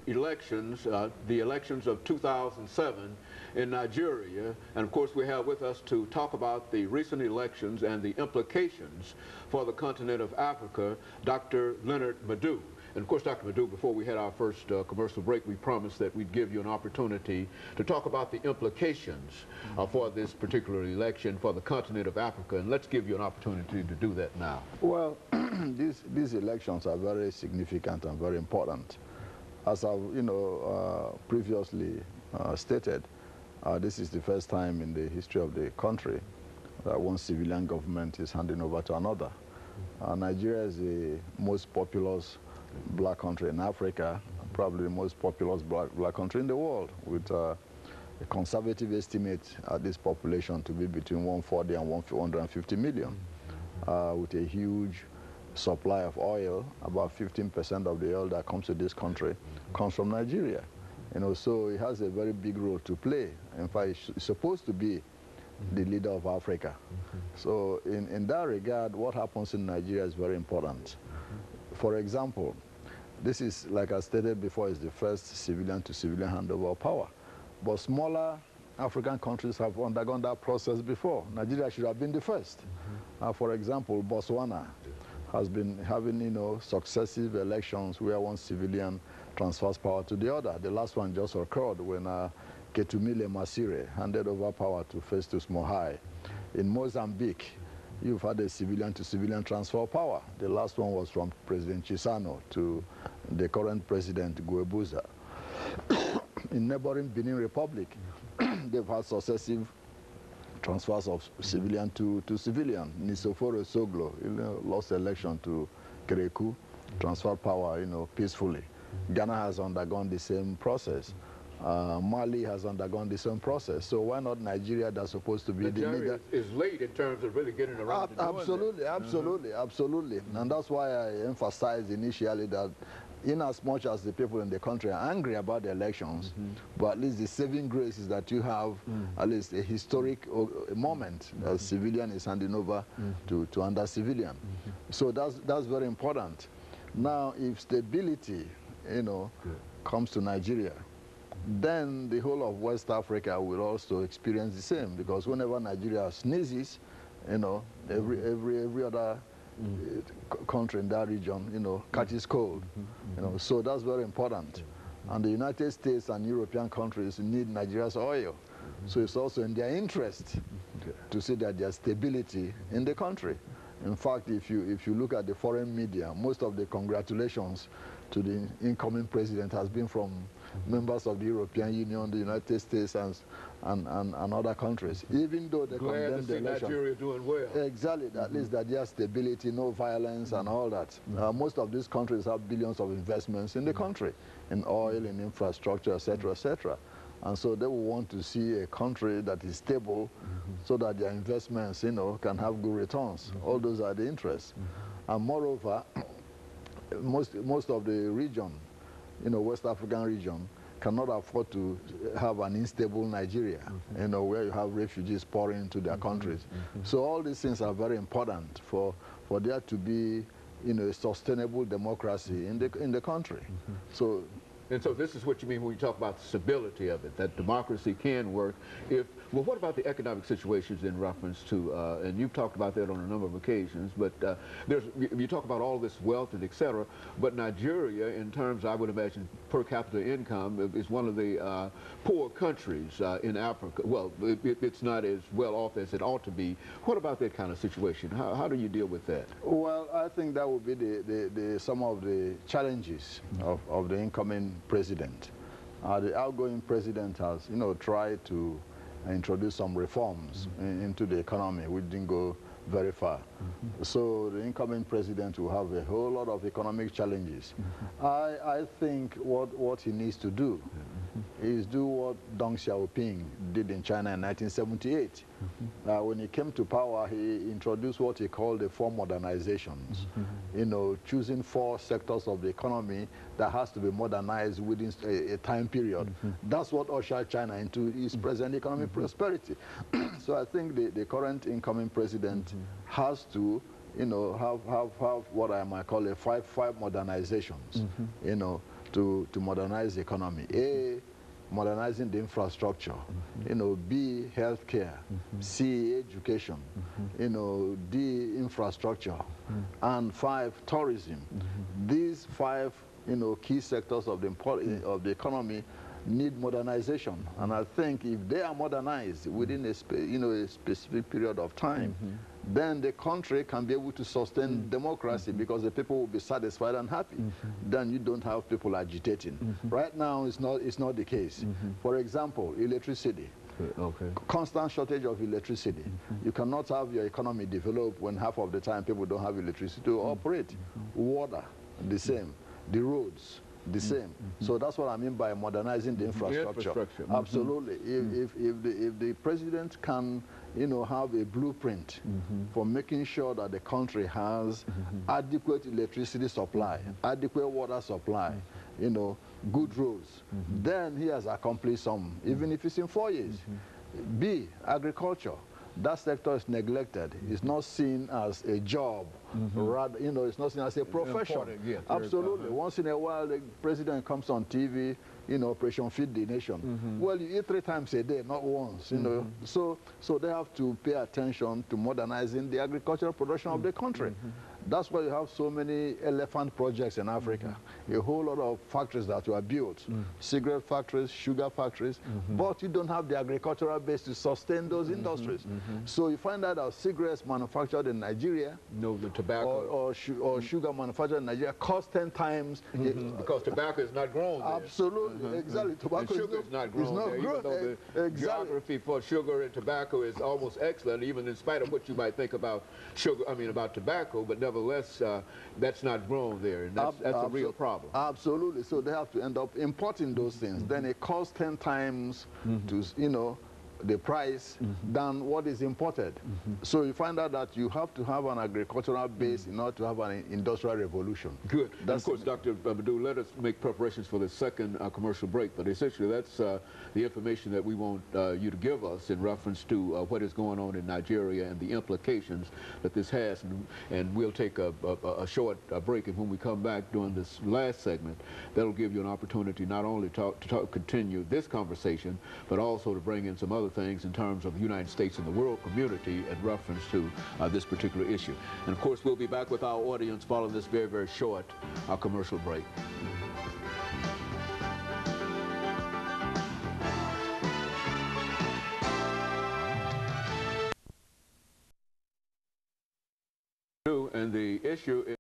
elections, the elections of 2007 in Nigeria. And of course we have with us to talk about the recent elections and the implications for the continent of Africa, Dr. LMadu2. And of course, Dr. LMadu2, before we had our first commercial break, we promised that we'd give you an opportunity to talk about the implications for this particular election for the continent of Africa. And let's give you an opportunity to do that now. Well, these elections are very significant and very important. As I've previously stated, this is the first time in the history of the country that one civilian government is handing over to another. Nigeria is the most populous black country in Africa, probably the most populous black country in the world, with a conservative estimate at this population to be between 140 and 150 million, with a huge supply of oil. About 15% of the oil that comes to this country comes from Nigeria. So it has a very big role to play. In fact, it's supposed to be the leader of Africa. So in that regard, what happens in Nigeria is very important. For example, this is, like I stated before, is the first civilian-to-civilian handover of power. But smaller African countries have undergone that process before. Nigeria should have been the first. For example, Botswana has been having, successive elections where one civilian transfers power to the other. The last one just occurred when Ketumile Masire handed over power to Festus Mogae. In Mozambique, you've had a civilian-to-civilian transfer of power. The last one was from President Chisano to the current President Guebuza. In neighboring Benin Republic, they've had successive transfers of civilian to civilian. Nisoforo Soglo lost election to Kereku, transferred power peacefully. Ghana has undergone the same process. Mali has undergone the same process. So why not Nigeria, that's supposed to be the leader? Is late in terms of really getting around to doing that. Absolutely. And that's why I emphasized initially that in as much as the people in the country are angry about the elections, but at least the saving grace is that you have at least a historic moment that civilian is handing over to under civilian. So that's very important. Now, if stability, comes to Nigeria, then the whole of West Africa will also experience the same, because whenever Nigeria sneezes, every other country in that region, catches cold. So that's very important. And the United States and European countries need Nigeria's oil. So it's also in their interest to see that there's stability in the country. In fact, if you look at the foreign media, most of the congratulations to the incoming president has been from members of the European Union, the United States, and other countries, even though they condemn the election. Nigeria doing well. Exactly, at least that there's stability, no violence, and all that. Most of these countries have billions of investments in the country, in oil, in infrastructure, etc., etc. And so they will want to see a country that is stable so that their investments, can have good returns. All those are the interests. And moreover, most of the region, West African region, cannot afford to have an unstable Nigeria, where you have refugees pouring into their countries. So all these things are very important for there to be, a sustainable democracy in the country. And so this is what you mean when you talk about the stability of it, that democracy can work if, well, what about the economic situations in reference to, and you've talked about that on a number of occasions, but you talk about all this wealth and et cetera, but Nigeria, in terms, I would imagine, per capita income, is one of the poor countries in Africa. Well, it's not as well off as it ought to be. What about that kind of situation? How do you deal with that? Well, I think that would be some of the challenges of the incoming president. The outgoing president has, tried to introduce some reforms into the economy, which didn't go very far. So the incoming president will have a whole lot of economic challenges. I think what he needs to do is do what Deng Xiaoping did in China in 1978. When he came to power, he introduced what he called the four modernizations. Choosing four sectors of the economy that has to be modernized within a time period. That's what ushered China into its present economic prosperity. So I think the current incoming president has to, have what I might call a five modernizations, to modernize the economy. A, modernizing the infrastructure. You know, B, healthcare. C, education. You know, D, infrastructure. And 5, tourism. These 5, you know, key sectors of the economy need modernization, and I think if they are modernized within a specific period of time, then the country can be able to sustain democracy because the people will be satisfied and happy. Then you don't have people agitating. Right now, it's not the case. For example, electricity. Constant shortage of electricity. You cannot have your economy develop when half of the time people don't have electricity to operate. Water, the same. The roads, the same. So that's what I mean by modernizing the infrastructure. Absolutely. If the president can, you know, have a blueprint for making sure that the country has adequate electricity supply, adequate water supply, you know, good roads, then he has accomplished some, even if it's in 4 years. B, agriculture. That sector is neglected. It's not seen as a job. Rather, you know, it's not seen as a profession. Yes, absolutely. Once in a while, the president comes on TV, you know, Operation Feed the Nation. Well, you eat 3 times a day, not once, you know. So they have to pay attention to modernizing the agricultural production of the country. That's why you have so many elephant projects in Africa. A whole lot of factories that were built, cigarette factories, sugar factories, but you don't have the agricultural base to sustain those industries. So you find out that cigarettes manufactured in Nigeria, the tobacco or sugar manufactured in Nigeria cost 10 times. Because tobacco is not grown there. Absolutely, exactly. Tobacco and sugar is not grown there, even though the geography for sugar and tobacco is almost excellent, even in spite of what you might think about sugar, about tobacco, but nevertheless, that's not grown there, and that's a real problem. Absolutely. So they have to end up importing those things. Then it costs 10 times to, you know, the price than what is imported. So you find out that you have to have an agricultural base in order to have an industrial revolution. Good. And of course, Dr. LMadu, let us make preparations for the second commercial break, but essentially that's the information that we want you to give us in reference to what is going on in Nigeria and the implications that this has. And we'll take a short break, and when we come back during this last segment, that'll give you an opportunity not only to continue this conversation, but also to bring in some other things in terms of the United States and the world community in reference to this particular issue. And of course, we'll be back with our audience following this very, very short commercial break. And the issue is